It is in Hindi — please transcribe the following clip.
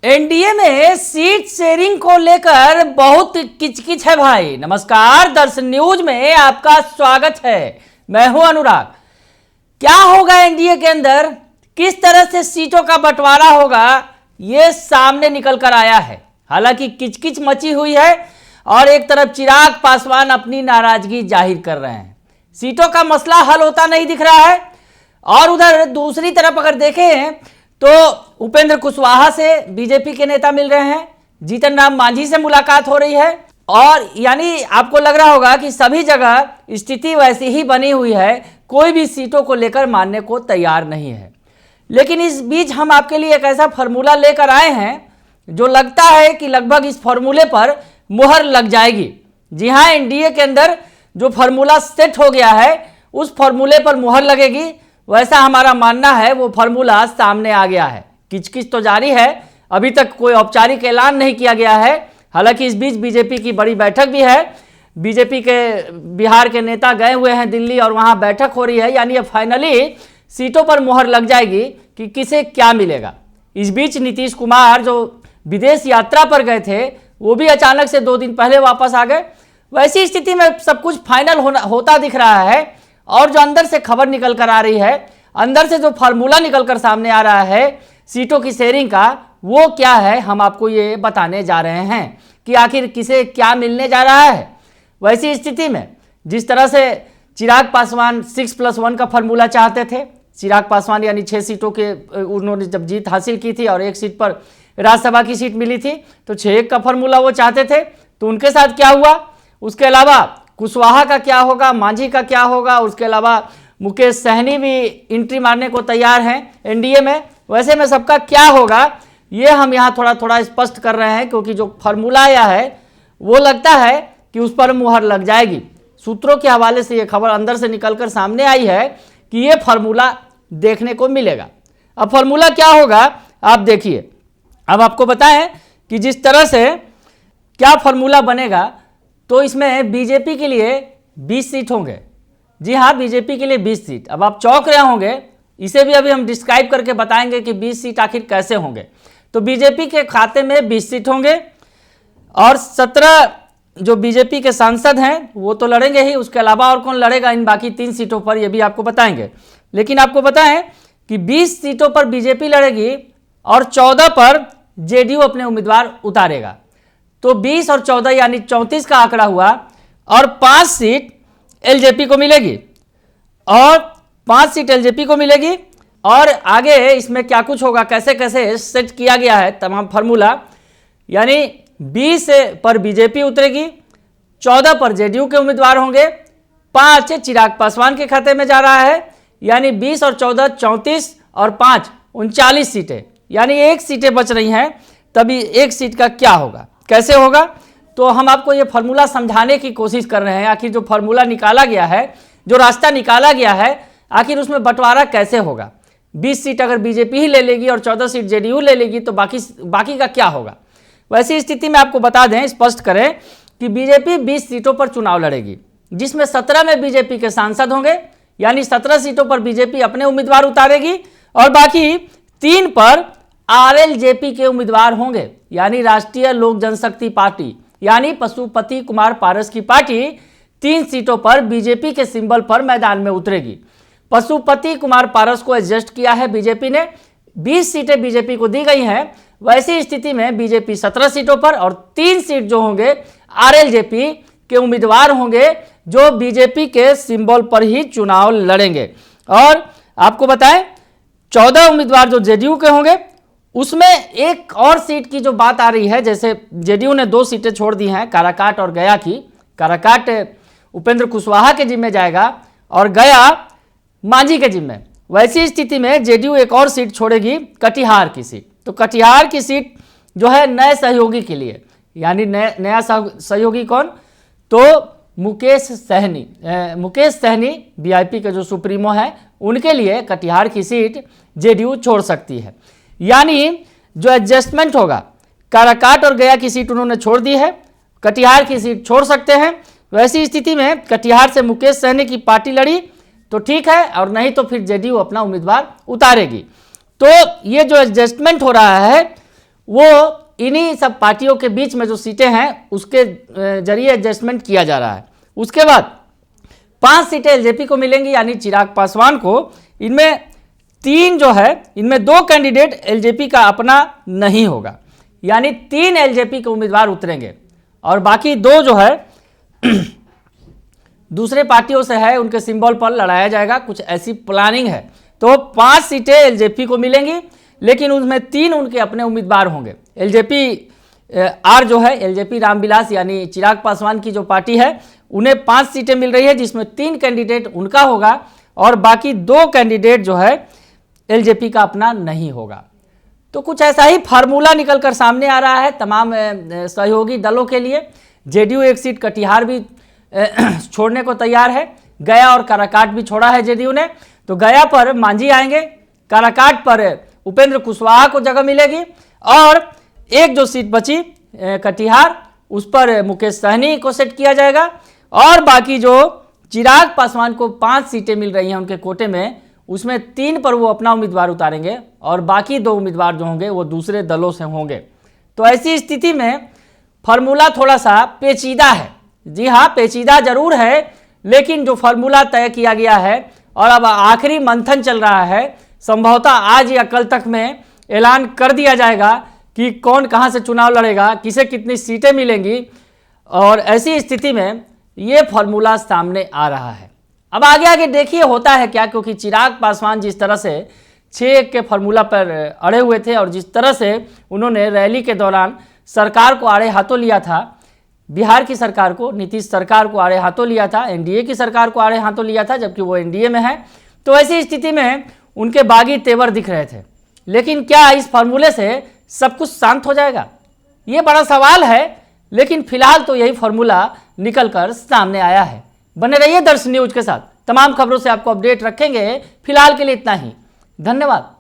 एनडीए में सीट शेयरिंग को लेकर बहुत किचकिच है भाई। नमस्कार, दर्शन न्यूज में आपका स्वागत है। मैं हूं अनुराग। क्या होगा एनडीए के अंदर, किस तरह से सीटों का बंटवारा होगा, यह सामने निकल कर आया है। हालांकि किचकिच मची हुई है और एक तरफ चिराग पासवान अपनी नाराजगी जाहिर कर रहे हैं। सीटों का मसला हल होता नहीं दिख रहा है। और उधर दूसरी तरफ अगर देखें तो उपेंद्र कुशवाहा से बीजेपी के नेता मिल रहे हैं, जीतन राम मांझी से मुलाकात हो रही है। और यानी आपको लग रहा होगा कि सभी जगह स्थिति वैसी ही बनी हुई है, कोई भी सीटों को लेकर मानने को तैयार नहीं है। लेकिन इस बीच हम आपके लिए एक ऐसा फार्मूला लेकर आए हैं जो लगता है कि लगभग इस फार्मूले पर मुहर लग जाएगी। जी हाँ, एनडीए के अंदर जो फार्मूला सेट हो गया है उस फार्मूले पर मुहर लगेगी, वैसा हमारा मानना है। वो फार्मूला सामने आ गया है। किचकिच तो जारी है, अभी तक कोई औपचारिक ऐलान नहीं किया गया है। हालांकि इस बीच बीजेपी की बड़ी बैठक भी है। बीजेपी के बिहार के नेता गए हुए हैं दिल्ली और वहां बैठक हो रही है। यानी अब फाइनली सीटों पर मुहर लग जाएगी कि किसे क्या मिलेगा। इस बीच नीतीश कुमार जो विदेश यात्रा पर गए थे वो भी अचानक से 2 दिन पहले वापस आ गए। वैसी स्थिति में सब कुछ फाइनल होता दिख रहा है। और जो अंदर से खबर निकल कर आ रही है, अंदर से जो फार्मूला निकल कर सामने आ रहा है सीटों की शेयरिंग का, वो क्या है हम आपको ये बताने जा रहे हैं कि आखिर किसे क्या मिलने जा रहा है। वैसी स्थिति में जिस तरह से चिराग पासवान 6+1 का फार्मूला चाहते थे, चिराग पासवान यानी 6 सीटों के उन्होंने जब जीत हासिल की थी और 1 सीट पर राज्यसभा की सीट मिली थी, तो 6-1 का फार्मूला वो चाहते थे। तो उनके साथ क्या हुआ, उसके अलावा कुशवाहा का क्या होगा, मांझी का क्या होगा, उसके अलावा मुकेश सहनी भी एंट्री मारने को तैयार हैं एनडीए में। वैसे में सबका क्या होगा ये हम यहाँ थोड़ा थोड़ा स्पष्ट कर रहे हैं, क्योंकि जो फार्मूला आया है वो लगता है कि उस पर मुहर लग जाएगी। सूत्रों के हवाले से ये खबर अंदर से निकलकर सामने आई है कि ये फार्मूला देखने को मिलेगा। अब फार्मूला क्या होगा आप देखिए। अब आपको बताएं कि जिस तरह से क्या फार्मूला बनेगा, तो इसमें बीजेपी के लिए 20 सीट होंगे। जी हाँ, बीजेपी के लिए 20 सीट। अब आप चौंक रहे होंगे, इसे भी अभी हम डिस्क्राइब करके बताएंगे कि 20 सीट आखिर कैसे होंगे। तो बीजेपी के खाते में 20 सीट होंगे और 17 जो बीजेपी के सांसद हैं वो तो लड़ेंगे ही। उसके अलावा और कौन लड़ेगा इन बाकी 3 सीटों पर, ये भी आपको बताएंगे। लेकिन आपको बताएं कि 20 सीटों पर बीजेपी लड़ेगी और 14 पर जेडीयू अपने उम्मीदवार उतारेगा। तो 20 और 14 यानी 34 का आंकड़ा हुआ। और 5 सीट एलजेपी को मिलेगी और 5 सीट एलजेपी को मिलेगी। और आगे इसमें क्या कुछ होगा, कैसे कैसे सेट किया गया है तमाम फार्मूला, यानी 20 पर बीजेपी उतरेगी, 14 पर जेडीयू के उम्मीदवार होंगे, 5 चिराग पासवान के खाते में जा रहा है। यानी 20 और 14 34 और 5 39 सीटें, यानी 1 सीटें बच रही हैं। तभी 1 सीट का क्या होगा, कैसे होगा, तो हम आपको ये फार्मूला समझाने की कोशिश कर रहे हैं। आखिर जो फार्मूला निकाला गया है, जो रास्ता निकाला गया है, आखिर उसमें बंटवारा कैसे होगा। 20 सीट अगर बीजेपी ही ले लेगी और 14 सीट जेडीयू ले लेगी तो बाकी का क्या होगा। वैसी स्थिति में आपको बता दें, स्पष्ट करें कि बीजेपी 20 सीटों पर चुनाव लड़ेगी, जिसमें 17 में बीजेपी के सांसद होंगे। यानी 17 सीटों पर बीजेपी अपने उम्मीदवार उतारेगी और बाकी 3 पर आरएलजेपी के उम्मीदवार होंगे, यानी राष्ट्रीय लोक जनशक्ति पार्टी, यानी पशुपति कुमार पारस की पार्टी 3 सीटों पर बीजेपी के सिंबल पर मैदान में उतरेगी। पशुपति कुमार पारस को एडजस्ट किया है बीजेपी ने, 20 सीटें बीजेपी को दी गई हैं। वैसी स्थिति में बीजेपी 17 सीटों पर और 3 सीट जो होंगे आरएलजेपी के उम्मीदवार होंगे, जो बीजेपी के सिंबल पर ही चुनाव लड़ेंगे। और आपको बताएं 14 उम्मीदवार जो जेडीयू के होंगे, उसमें एक और सीट की जो बात आ रही है, जैसे जेडीयू ने 2 सीटें छोड़ दी हैं, काराकाट और गया की। काराकाट उपेंद्र कुशवाहा के जिम्मे जाएगा और गया मांझी के जिम्मे। वैसी स्थिति में जेडीयू एक और सीट छोड़ेगी, कटिहार की सीट। तो कटिहार की सीट जो है नए सहयोगी के लिए, यानी नया सहयोगी कौन, तो मुकेश सहनी वीआईपी के जो सुप्रीमो हैं, उनके लिए कटिहार की सीट जेडीयू छोड़ सकती है। यानी जो एडजस्टमेंट होगा, काराकाट और गया की सीट उन्होंने छोड़ दी है, कटिहार की सीट छोड़ सकते हैं। वैसी स्थिति में कटिहार से मुकेश सहनी की पार्टी लड़ी तो ठीक है, और नहीं तो फिर जेडीयू अपना उम्मीदवार उतारेगी। तो ये जो एडजस्टमेंट हो रहा है वो इन्हीं सब पार्टियों के बीच में जो सीटें हैं उसके जरिए एडजस्टमेंट किया जा रहा है। उसके बाद 5 सीटें एलजेपी को मिलेंगी, यानी चिराग पासवान को। इनमें 3 जो है, इनमें 2 कैंडिडेट एलजेपी का अपना नहीं होगा, यानी 3 एलजेपी के उम्मीदवार उतरेंगे और बाकी 2 जो है दूसरे पार्टियों से है, उनके सिंबल पर लड़ाया जाएगा, कुछ ऐसी प्लानिंग है। तो 5 सीटें एलजेपी को मिलेंगी, लेकिन उनमें 3 उनके अपने उम्मीदवार होंगे। एलजेपी आर जो है, एलजेपी रामविलास यानी चिराग पासवान की जो पार्टी है, उन्हें 5 सीटें मिल रही है, जिसमें 3 कैंडिडेट उनका होगा और बाकी 2 कैंडिडेट जो है एलजेपी का अपना नहीं होगा। तो कुछ ऐसा ही फार्मूला निकलकर सामने आ रहा है तमाम सहयोगी दलों के लिए। जेडीयू एक सीट कटिहार भी छोड़ने को तैयार है, गया और काराकाट भी छोड़ा है जेडीयू ने। तो गया पर मांझी आएंगे, काराकाट पर उपेंद्र कुशवाहा को जगह मिलेगी और एक जो सीट बची कटिहार, उस पर मुकेश सहनी को सेट किया जाएगा और बाकी जो चिराग पासवान को 5 सीटें मिल रही हैं उनके कोटे में, उसमें 3 पर वो अपना उम्मीदवार उतारेंगे और बाकी 2 उम्मीदवार जो होंगे वो दूसरे दलों से होंगे। तो ऐसी स्थिति में फार्मूला थोड़ा सा पेचीदा है। जी हाँ, पेचीदा जरूर है, लेकिन जो फार्मूला तय किया गया है और अब आखिरी मंथन चल रहा है, संभवतः आज या कल तक में ऐलान कर दिया जाएगा कि कौन कहां से चुनाव लड़ेगा, किसे कितनी सीटें मिलेंगी। और ऐसी स्थिति में ये फार्मूला सामने आ रहा है। अब आगे आगे देखिए होता है क्या, क्योंकि चिराग पासवान जिस तरह से 6 के फार्मूला पर अड़े हुए थे और जिस तरह से उन्होंने रैली के दौरान सरकार को आड़े हाथों लिया था, बिहार की सरकार को, नीतीश सरकार को आड़े हाथों लिया था, एनडीए की सरकार को आड़े हाथों लिया था, जबकि वो एनडीए में है। तो ऐसी स्थिति में उनके बागी तेवर दिख रहे थे। लेकिन क्या इस फार्मूले से सब कुछ शांत हो जाएगा, ये बड़ा सवाल है। लेकिन फिलहाल तो यही फार्मूला निकलकर सामने आया है। बने रहिए दर्शन न्यूज के साथ, तमाम खबरों से आपको अपडेट रखेंगे। फिलहाल के लिए इतना ही, धन्यवाद।